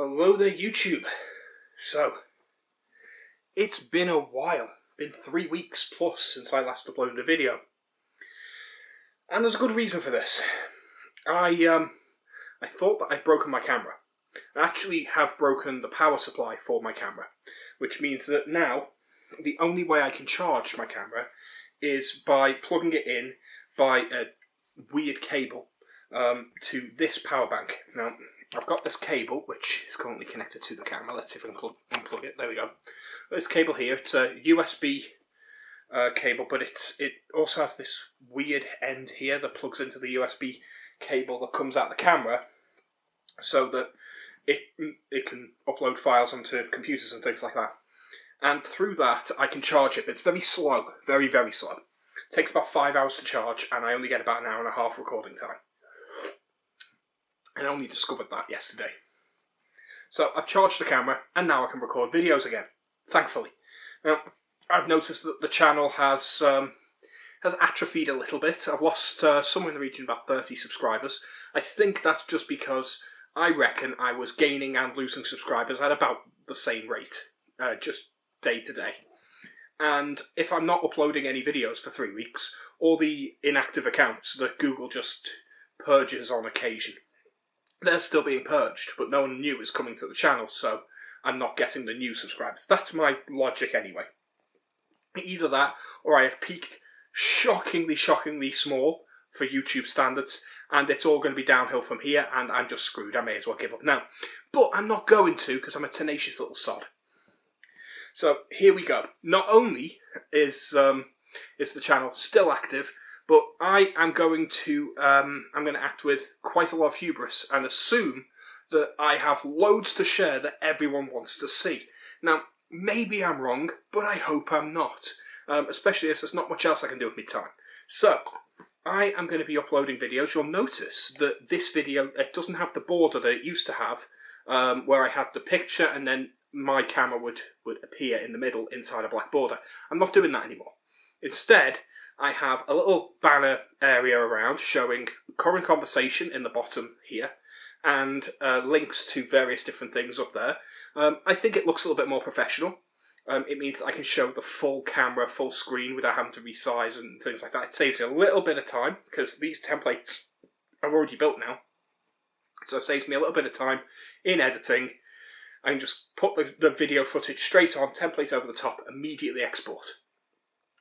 Hello there, YouTube. So, it's been a while. Been 3 weeks plus since I last uploaded a video. And there's a good reason for this. I thought that I'd broken my camera. I actually have broken the power supply for my camera, which means that now the only way I can charge my camera is by plugging it in by a weird cable to this power bank. Now, I've got this cable, which is currently connected to the camera. Let's see if I can unplug it. There we go. This cable here, it's a USB cable, but it also has this weird end here that plugs into the USB cable that comes out the camera, so that it can upload files onto computers and things like that. And through that, I can charge it. But it's very slow, very, very slow. It takes about 5 hours to charge, and I only get about an hour and a half recording time. I only discovered that yesterday. So I've charged the camera, and now I can record videos again, thankfully. Now, I've noticed that the channel has atrophied a little bit. I've lost somewhere in the region of about 30 subscribers. I think that's just because I reckon I was gaining and losing subscribers at about the same rate, just day to day. And if I'm not uploading any videos for 3 weeks, all the inactive accounts that Google just purges on occasion, they're still being purged, but no one new is coming to the channel, so I'm not getting the new subscribers. That's my logic anyway. Either that, or I have peaked shockingly small for YouTube standards, and it's all going to be downhill from here, and I'm just screwed. I may as well give up now. But I'm not going to, because I'm a tenacious little sod. So here we go. Not only is the channel still active, but I am going to act with quite a lot of hubris and assume that I have loads to share that everyone wants to see. Now, maybe I'm wrong, but I hope I'm not. Especially as there's not much else I can do with my time. So, I am going to be uploading videos. You'll notice that this video, it doesn't have the border that it used to have, where I had the picture and then my camera would appear in the middle inside a black border. I'm not doing that anymore. Instead, I have a little banner area around showing current conversation in the bottom here, and links to various different things up there. I think it looks a little bit more professional. It means I can show the full camera, full screen without having to resize and things like that. It saves you a little bit of time, because these templates are already built now. So it saves me a little bit of time in editing. I can just put the video footage straight on, template over the top, immediately export.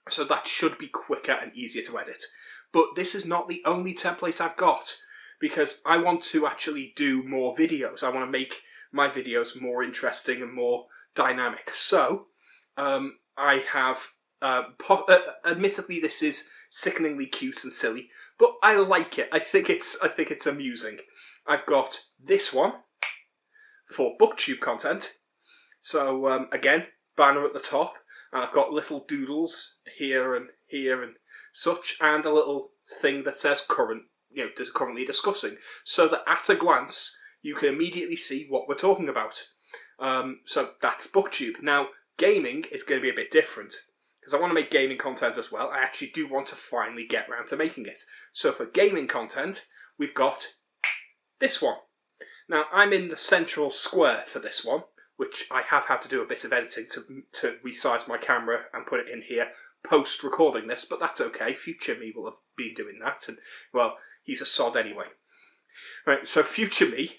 So that should be quicker and easier to edit. But this is not the only template I've got, because I want to actually do more videos. I want to make my videos more interesting and more dynamic. So, I have, admittedly this is sickeningly cute and silly, but I like it. I think it's amusing. I've got this one for Booktube content. So, again, banner at the top. And I've got little doodles here and such, and a little thing that says currently discussing, so that at a glance you can immediately see what we're talking about. So that's Booktube. Now, gaming is going to be a bit different, because I want to make gaming content as well. I actually do want to finally get round to making it. So for gaming content, we've got this one. Now, I'm in the central square for this one, which I have had to do a bit of editing to resize my camera and put it in here post-recording this, but that's okay. Future me will have been doing that, and, well, he's a sod anyway. Right, so future me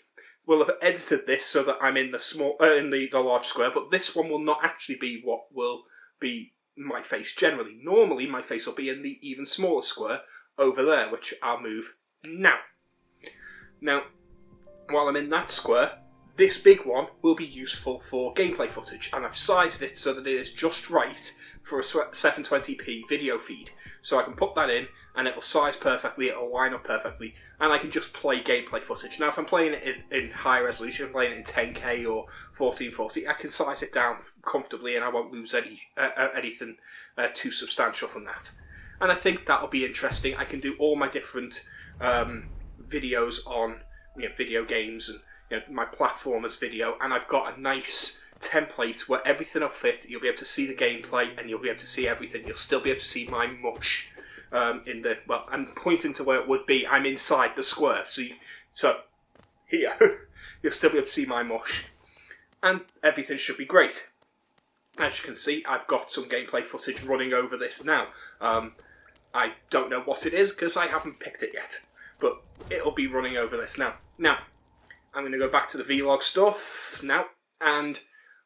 will have edited this so that I'm in the large square, but this one will not actually be what will be my face generally. Normally, my face will be in the even smaller square over there, which I'll move now. Now, while I'm in that square, this big one will be useful for gameplay footage, and I've sized it so that it is just right for a 720p video feed. So I can put that in, and it will size perfectly, it will line up perfectly, and I can just play gameplay footage. Now, if I'm playing it in high resolution, I'm playing it in 10K or 1440, I can size it down comfortably, and I won't lose anything too substantial from that. And I think that'll be interesting. I can do all my different videos on video games and my platformers video, and I've got a nice template where everything will fit. You'll be able to see the gameplay, and you'll be able to see everything. You'll still be able to see my mush I'm pointing to where it would be. I'm inside the square, so here, you'll still be able to see my mush. And everything should be great. As you can see, I've got some gameplay footage running over this now. I don't know what it is because I haven't picked it yet. But it'll be running over this now. Now, I'm going to go back to the vlog stuff now. And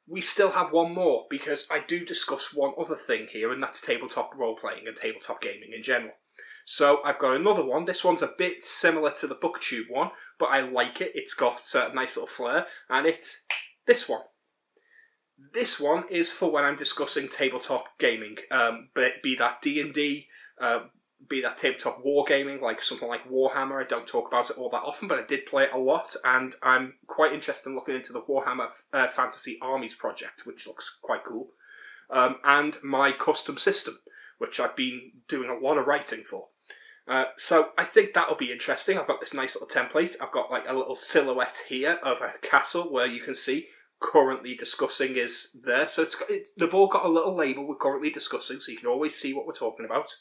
we still have one more because I do discuss one other thing here, and that's tabletop role-playing and tabletop gaming in general. So I've got another one. This one's a bit similar to the Booktube one, but I like it. It's got a nice little flair, and it's this one. This one is for when I'm discussing tabletop gaming, be that D&D, be that tabletop wargaming, like something like Warhammer. I don't talk about it all that often, but I did play it a lot, and I'm quite interested in looking into the Warhammer Fantasy Armies project, which looks quite cool, and my custom system, which I've been doing a lot of writing for. So I think that'll be interesting. I've got this nice little template. I've got like a little silhouette here of a castle where you can see currently discussing is there. So they've all got a little label with currently discussing, so you can always see what we're talking about.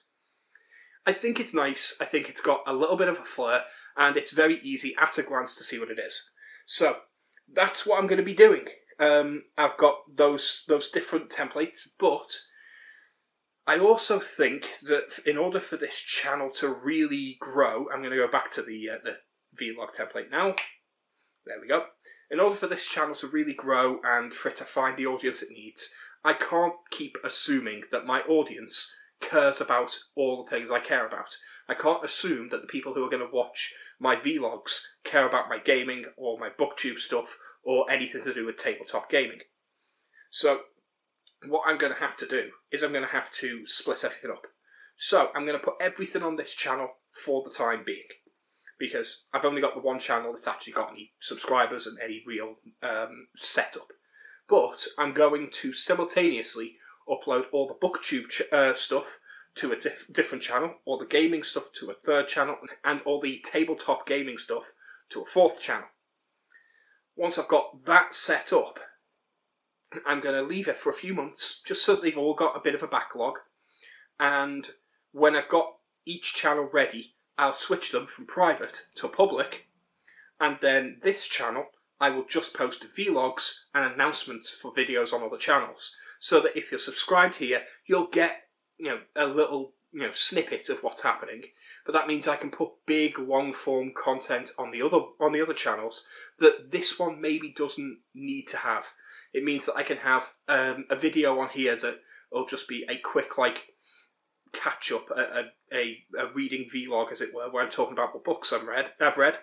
I think it's nice. I think it's got a little bit of a flair, and it's very easy at a glance to see what it is. So that's what I'm going to be doing. I've got those different templates, but I also think that in order for this channel to really grow, I'm going to go back to the vlog template now. There we go. In order for this channel to really grow and for it to find the audience it needs, I can't keep assuming that my audience cares about all the things I care about. I can't assume that the people who are going to watch my vlogs care about my gaming or my Booktube stuff or anything to do with tabletop gaming. So what I'm going to have to do is I'm going to have to split everything up. So I'm going to put everything on this channel for the time being, because I've only got the one channel that's actually got any subscribers and any real setup. But I'm going to simultaneously upload all the Booktube stuff to a different channel, all the gaming stuff to a third channel, and all the tabletop gaming stuff to a fourth channel. Once I've got that set up, I'm going to leave it for a few months, just so they've all got a bit of a backlog. And when I've got each channel ready, I'll switch them from private to public. And then this channel, I will just post vlogs and announcements for videos on other channels. So that if you're subscribed here, you'll get, a little, snippet of what's happening. But that means I can put big, long-form content on the other channels that this one maybe doesn't need to have. It means that I can have a video on here that will just be a quick, catch up, a reading vlog, as it were, where I'm talking about what books I've read.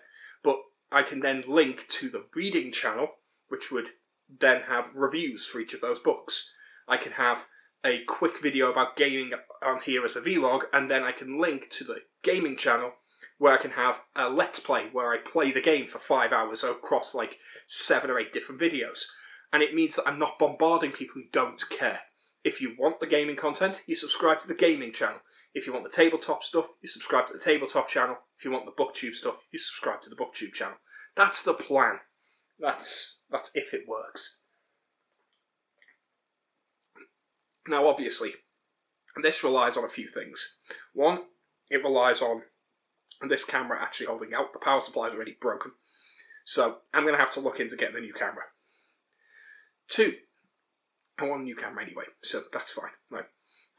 But I can then link to the reading channel, which would then have reviews for each of those books. I can have a quick video about gaming on here as a vlog, and then I can link to the gaming channel where I can have a let's play where I play the game for 5 hours across 7 or 8 different videos. And it means that I'm not bombarding people who don't care. If you want the gaming content, you subscribe to the gaming channel. If you want the tabletop stuff, you subscribe to the tabletop channel. If you want the Booktube stuff, you subscribe to the Booktube channel. That's the plan. That's if it works. Now, obviously, this relies on a few things. One, it relies on this camera actually holding out. The power supply is already broken. So I'm going to have to look into getting a new camera. 2, I want a new camera anyway, so that's fine. Right.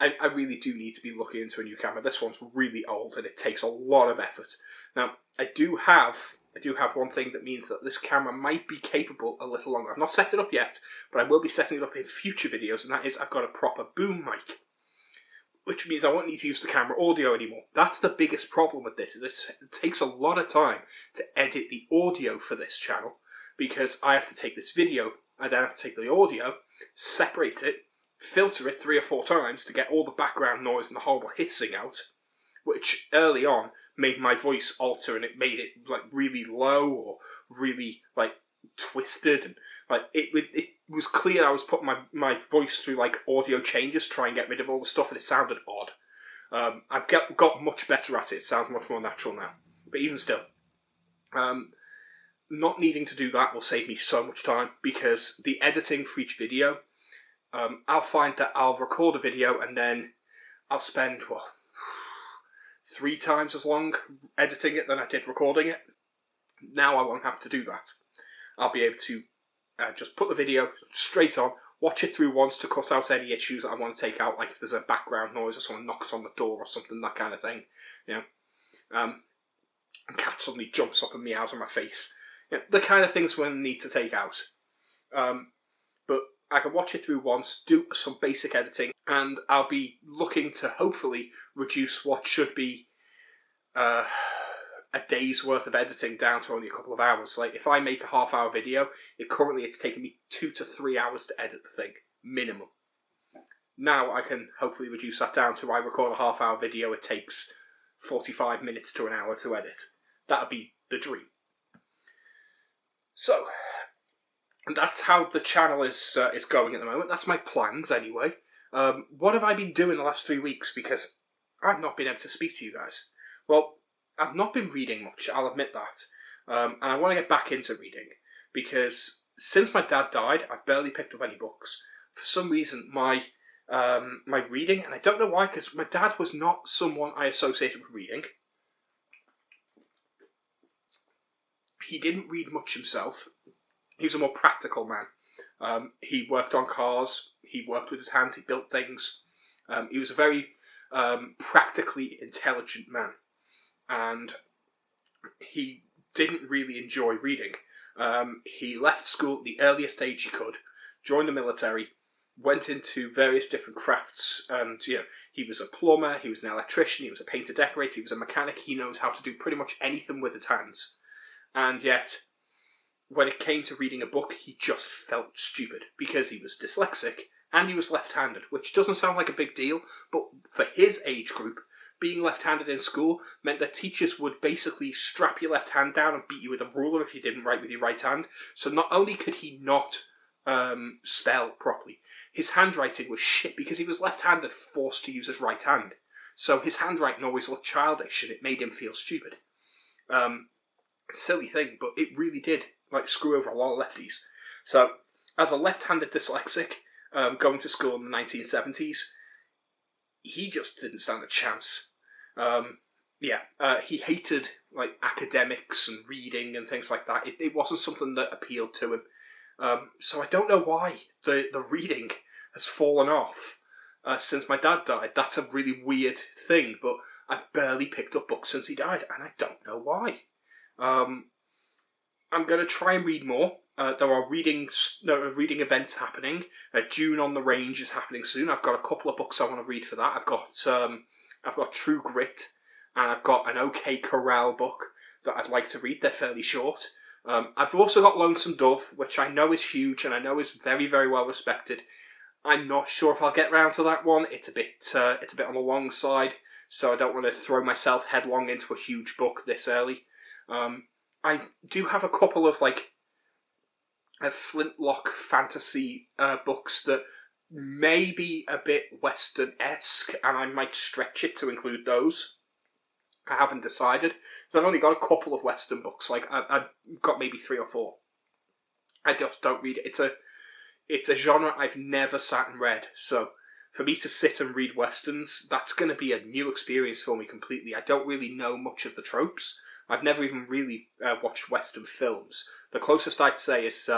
I really do need to be looking into a new camera. This one's really old and it takes a lot of effort. Now, I do have one thing that means that this camera might be capable a little longer. I've not set it up yet, but I will be setting it up in future videos, and that is I've got a proper boom mic, which means I won't need to use the camera audio anymore. That's the biggest problem with this, is it takes a lot of time to edit the audio for this channel, because I have to take this video, I then have to take the audio, separate it, filter it 3 or 4 times to get all the background noise and the horrible hissing out, which early on made my voice alter, and it made it really low or really twisted, and it was clear I was putting my voice through audio changes to try and get rid of all the stuff, and it sounded odd. I've got much better at it. It sounds much more natural now, but even still, not needing to do that will save me so much time, because the editing for each video, I'll find that I'll record a video and then I'll spend 3 times as long editing it than I did recording it. Now I won't have to do that. I'll be able to just put the video straight on, watch it through once to cut out any issues that I want to take out, like if there's a background noise or someone knocks on the door or something, that kind of thing. And cat suddenly jumps up and meows on my face. The kind of things we need to take out. But I can watch it through once, do some basic editing, and I'll be looking to hopefully reduce what should be a day's worth of editing down to only a couple of hours. Like, if I make a half-hour video, it's taking me 2 to 3 hours to edit the thing, minimum. Now I can hopefully reduce that down to I record a half-hour video, it takes 45 minutes to an hour to edit. That would be the dream. So, and that's how the channel is going at the moment. That's my plans, anyway. What have I been doing the last 3 weeks? Because I've not been able to speak to you guys. Well, I've not been reading much, I'll admit that. And I want to get back into reading. Because since my dad died, I've barely picked up any books. For some reason, my reading, and I don't know why, because my dad was not someone I associated with reading. He didn't read much himself. He was a more practical man. He worked on cars, he worked with his hands, he built things. He was a very practically intelligent man. And he didn't really enjoy reading. He left school at the earliest age he could, joined the military, went into various different crafts, and he was a plumber, he was an electrician, he was a painter decorator, he was a mechanic. He knows how to do pretty much anything with his hands. And yet, when it came to reading a book, he just felt stupid because he was dyslexic and he was left-handed, which doesn't sound like a big deal, but for his age group, being left-handed in school meant that teachers would basically strap your left hand down and beat you with a ruler if you didn't write with your right hand. So not only could he not spell properly, his handwriting was shit because he was left-handed, forced to use his right hand. So his handwriting always looked childish and it made him feel stupid. Silly thing, but it really did screw over a lot of lefties. So, as a left-handed dyslexic, going to school in the 1970s, he just didn't stand a chance. He hated academics and reading and things like that. It wasn't something that appealed to him. So I don't know why the reading has fallen off since my dad died. That's a really weird thing, but I've barely picked up books since he died, and I don't know why. I'm going to try and read more. There are reading events happening. June on the Range is happening soon. I've got a couple of books I want to read for that. I've got True Grit, and I've got an OK Corral book that I'd like to read. They're fairly short. I've also got Lonesome Dove, which I know is huge and I know is very, very well respected. I'm not sure if I'll get round to that one. It's a bit on the long side, so I don't want to throw myself headlong into a huge book this early. I do have a couple of flintlock fantasy books that may be a bit Western-esque, and I might stretch it to include those. I haven't decided. I've only got a couple of Western books. I've got maybe 3 or 4. I just don't read it. It's a genre I've never sat and read, so for me to sit and read Westerns, that's going to be a new experience for me completely. I don't really know much of the tropes. I've never even really watched Western films. The closest I'd say is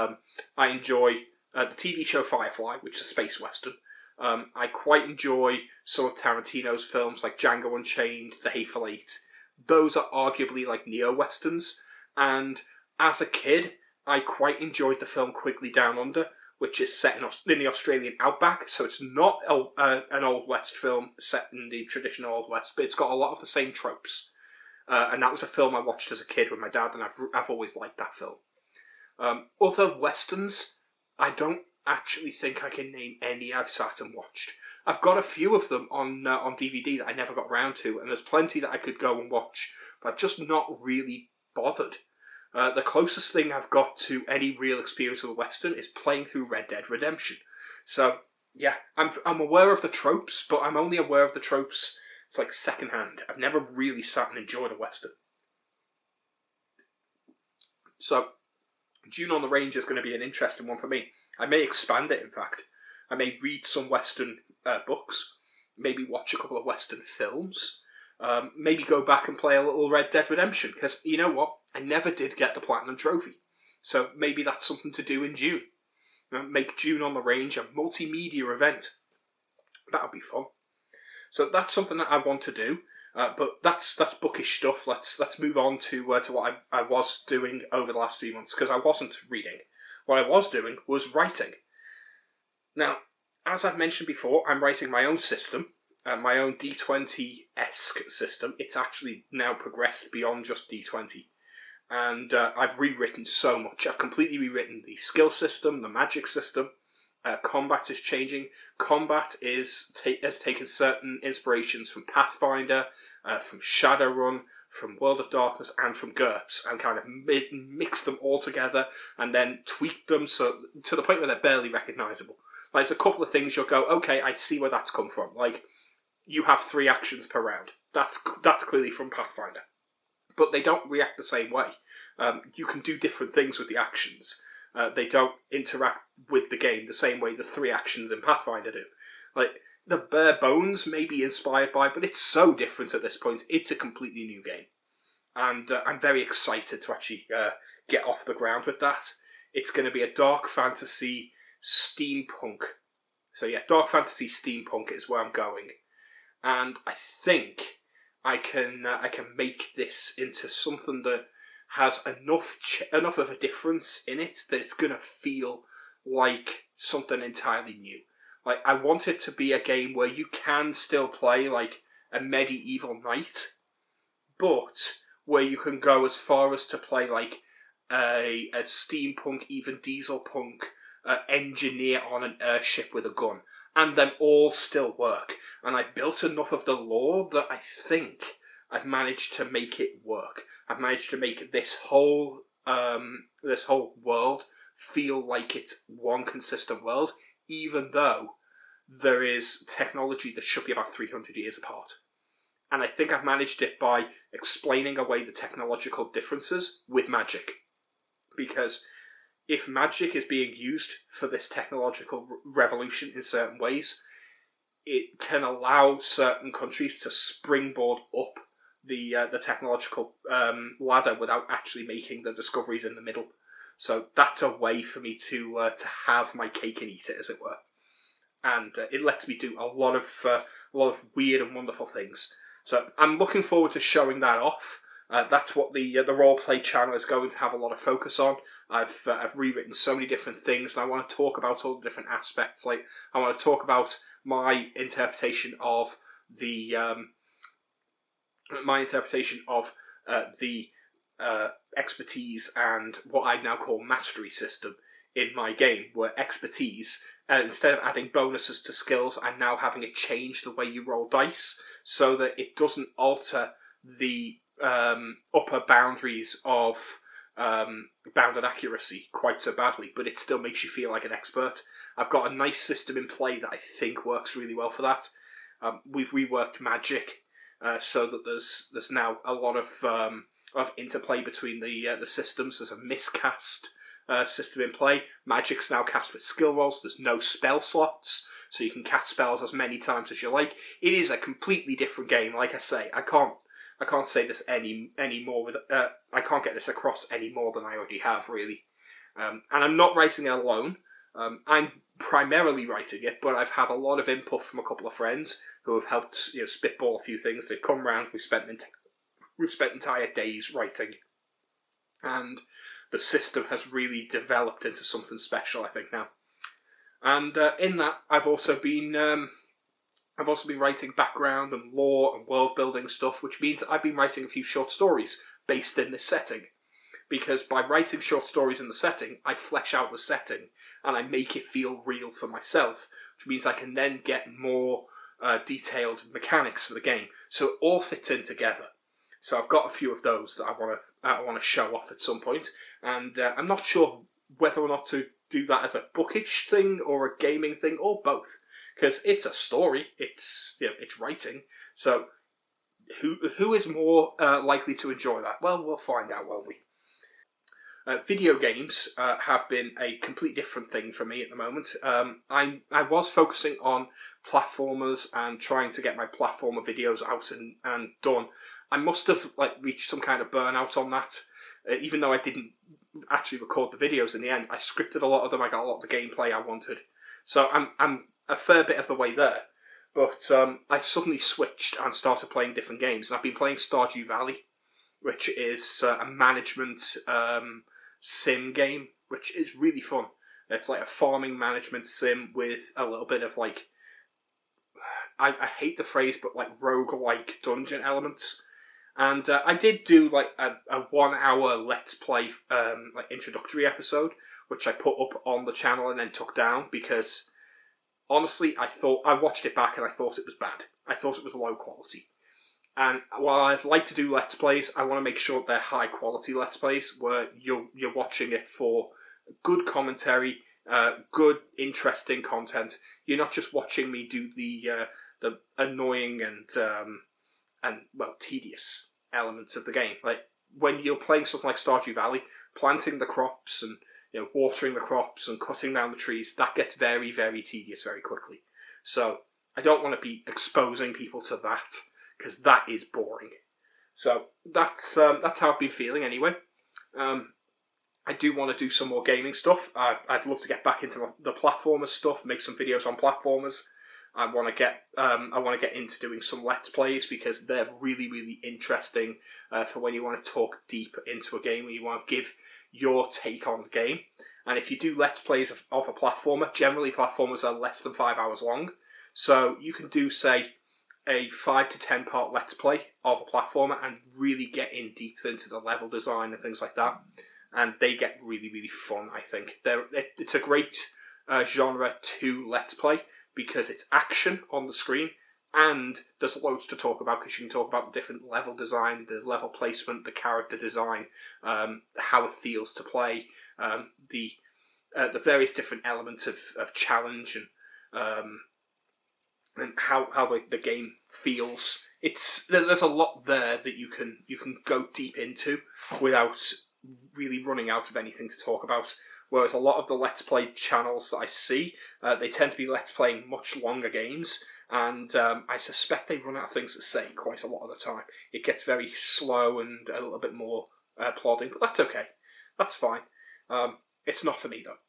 I enjoy the TV show Firefly, which is a space Western. I quite enjoy some of Tarantino's films like Django Unchained, The Hateful Eight. Those are arguably neo-Westerns. And as a kid, I quite enjoyed the film Quigley Down Under, which is set in the Australian outback. So it's not an Old West film set in the traditional Old West, but it's got a lot of the same tropes. And that was a film I watched as a kid with my dad, and I've always liked that film. Other Westerns, I don't actually think I can name any I've sat and watched. I've got a few of them on DVD that I never got round to, and there's plenty that I could go and watch, but I've just not really bothered. The closest thing I've got to any real experience of a Western is playing through Red Dead Redemption. So, yeah, I'm aware of the tropes, but I'm only aware of the tropes secondhand. I've never really sat and enjoyed a Western. So, June on the Range is going to be an interesting one for me. I may expand it, in fact. I may read some Western books, maybe watch a couple of Western films, maybe go back and play a little Red Dead Redemption, because you know what? I never did get the Platinum Trophy. So maybe that's something to do in June. Make June on the Range a multimedia event. That would be fun. So that's something that I want to do. But that's bookish stuff. Let's move on to what I was doing over the last few months, because I wasn't reading. What I was doing was writing. Now, as I've mentioned before, I'm writing my own system, my own D20-esque system. It's actually now progressed beyond just D20. And I've rewritten so much. I've completely rewritten the skill system, the magic system. Combat is changing. Combat has taken certain inspirations from Pathfinder, from Shadowrun, from World of Darkness, and from GURPS, and kind of mixed them all together, and then tweaked them so to the point where they're barely recognisable. Like, there's a couple of things you'll go, okay, I see where that's come from. Like, you have 3 actions per round. That's clearly from Pathfinder. But they don't react the same way. You can do different things with the actions. They don't interact with the game the same way the 3 actions in Pathfinder do. Like, the bare bones may be inspired by, but it's so different at this point. It's a completely new game. And I'm very excited to actually get off the ground with that. It's going to be a dark fantasy steampunk. So yeah, dark fantasy steampunk is where I'm going. And I think I can make this into something that has enough of a difference in it that it's going to feel like something entirely new. Like, I want it to be a game where you can still play like a medieval knight, but where you can go as far as to play like a steampunk, even dieselpunk engineer on an airship with a gun, and them all still work. And I've built enough of the lore that I think I've managed to make it work. I've managed to make this whole world feel like it's one consistent world, even though there is technology that should be about 300 years apart. And I think I've managed it by explaining away the technological differences with magic. Because if magic is being used for this technological revolution in certain ways, it can allow certain countries to springboard up the technological ladder without actually making the discoveries in the middle. So that's a way for me to have my cake and eat it, as it were. And it lets me do a lot of weird and wonderful things. So I'm looking forward to showing that off. That's what the roleplay channel is going to have a lot of focus on. I've rewritten so many different things, and I want to talk about all the different aspects. Like, I want to talk about my interpretation of the expertise and what I now call mastery system in my game, where expertise, instead of adding bonuses to skills, I'm now having it change the way you roll dice so that it doesn't alter the upper boundaries of bounded accuracy quite so badly, but it still makes you feel like an expert. I've got a nice system in play that I think works really well for that. We've reworked magic so that there's now a lot of interplay between the systems. There's a miscast system in play. Magic's now cast with skill rolls. There's no spell slots, so you can cast spells as many times as you like. It is a completely different game. Like I say, I can't say this any more with I can't get this across any more than I already have, really. And I'm not writing it alone. I'm primarily writing it, but I've had a lot of input from a couple of friends who have helped spitball a few things. They've come round. We've spent entire days writing, and the system has really developed into something special, I think, now. And in that, I've also been writing background and lore and world building stuff, which means I've been writing a few short stories based in this setting. Because by writing short stories in the setting, I flesh out the setting and I make it feel real for myself, which means I can then get more detailed mechanics for the game. So it all fits in together. So I've got a few of those that I want to show off at some point, and I'm not sure whether or not to do that as a bookish thing or a gaming thing or both, because it's a story, it's writing. So who is more likely to enjoy that? Well, we'll find out, won't we? Video games have been a completely different thing for me at the moment. I was focusing on platformers and trying to get my platformer videos out and done. I must have reached some kind of burnout on that. even though I didn't actually record the videos in the end, I scripted a lot of them. I got a lot of the gameplay I wanted. So I'm a fair bit of the way there. But I suddenly switched and started playing different games. And I've been playing Stardew Valley, which is a management sim game, which is really fun. It's like a farming management sim with a little bit of like, I hate the phrase, but like roguelike dungeon elements. And I did do like a 1 hour Let's Play like introductory episode, which I put up on the channel and then took down because honestly, I watched it back and I thought it was bad. I thought it was low quality. And while I'd like to do Let's Plays, I want to make sure they're high quality Let's Plays where you're watching it for good commentary, good, interesting content. You're not just watching me do the annoying and well, tedious elements of the game. Like when you're playing something like Stardew Valley, planting the crops and watering the crops and cutting down the trees, that gets very, very tedious very quickly. So I don't want to be exposing people to that because that is boring. So that's how I've been feeling anyway. I do want to do some more gaming stuff. I'd love to get back into the platformer stuff, make some videos on platformers. I want to get into doing some Let's Plays because they're really, really interesting for when you want to talk deep into a game, when you want to give your take on the game. And if you do Let's Plays of a platformer, generally platformers are less than 5 hours long. So you can do, say, a 5 to 10 part Let's Play of a platformer and really get in deep into the level design and things like that. And they get really, really fun, I think. It's a great genre to Let's Play because it's action on the screen and there's loads to talk about because you can talk about the different level design, the level placement, the character design, how it feels to play, the various different elements of challenge and how the game feels. There's a lot there that you can go deep into without really running out of anything to talk about. Whereas a lot of the Let's Play channels that I see, they tend to be Let's Playing much longer games, and I suspect they run out of things to say quite a lot of the time. It gets very slow and a little bit more plodding, but that's okay. That's fine. It's not for me though.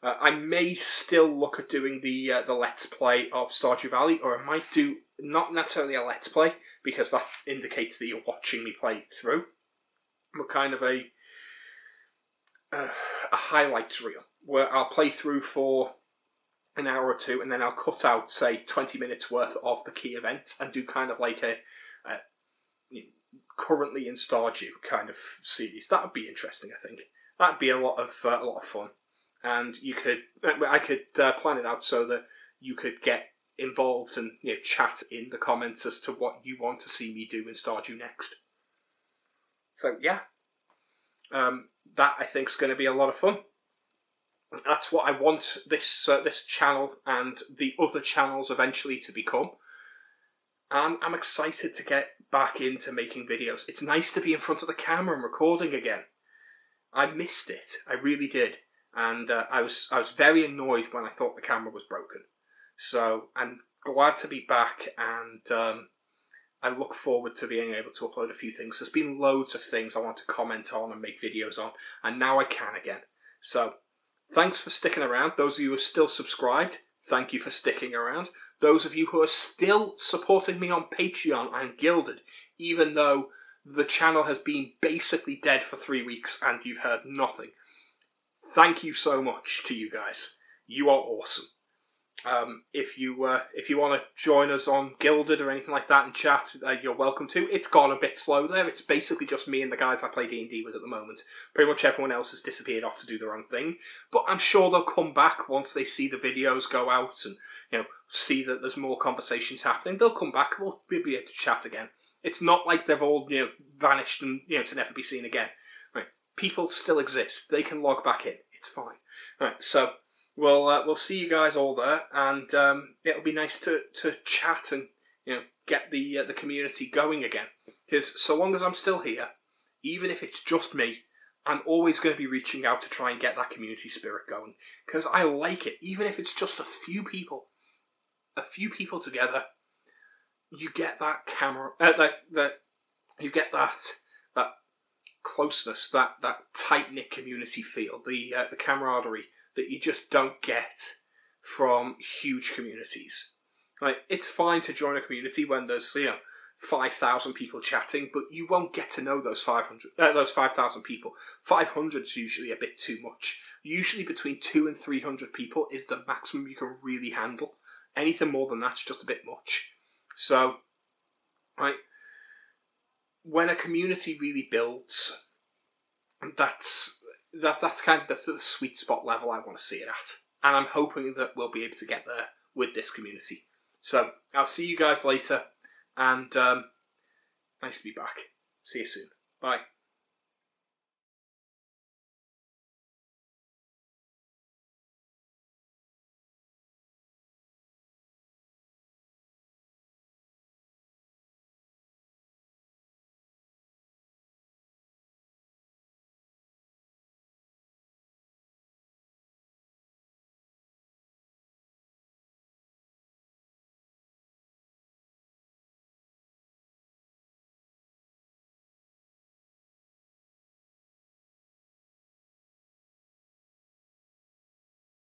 I may still look at doing the Let's Play of Stardew Valley, or I might do not necessarily a Let's Play because that indicates that you're watching me play it through, but kind of a highlights reel where I'll play through for an hour or two and then I'll cut out, say, 20 minutes worth of the key events and do kind of like a currently in Stardew kind of series. That would be interesting, I think. That'd be a lot of fun. And I could plan it out so that you could get involved and chat in the comments as to what you want to see me do in Stardew next. So yeah, that I think is going to be a lot of fun. That's what I want this channel and the other channels eventually to become. And I'm excited to get back into making videos. It's nice to be in front of the camera and recording again. I missed it. I really did. And I was very annoyed when I thought the camera was broken. So I'm glad to be back, and I look forward to being able to upload a few things. There's been loads of things I want to comment on and make videos on, and now I can again. So thanks for sticking around. Those of you who are still subscribed, thank you for sticking around. Those of you who are still supporting me on Patreon and Gilded, even though the channel has been basically dead for 3 weeks and you've heard nothing. Thank you so much to you guys. You are awesome. If you want to join us on Gilded or anything like that and chat, you're welcome to. It's gone a bit slow there. It's basically just me and the guys I play D&D with at the moment. Pretty much everyone else has disappeared off to do their own thing. But I'm sure they'll come back once they see the videos go out and see that there's more conversations happening. They'll come back. We'll be able to chat again. It's not like they've all vanished and to never be seen again. Right. People still exist. They can log back in. It's fine. Right. So we'll see you guys all there, and it'll be nice to chat and get the community going again. Because so long as I'm still here, even if it's just me, I'm always going to be reaching out to try and get that community spirit going. Because I like it, even if it's just a few people together. You get that camera, you get that closeness, that tight-knit community feel, the camaraderie that you just don't get from huge communities. Like, it's fine to join a community when there's 5,000 people chatting, but you won't get to know those 5,000 people. 500 is usually a bit too much. Usually between 200 and 300 people is the maximum you can really handle. Anything more than that's just a bit much. So, right, when a community really builds, that's the sweet spot level I want to see it at. And I'm hoping that we'll be able to get there with this community. So, I'll see you guys later, and nice to be back. See you soon. Bye.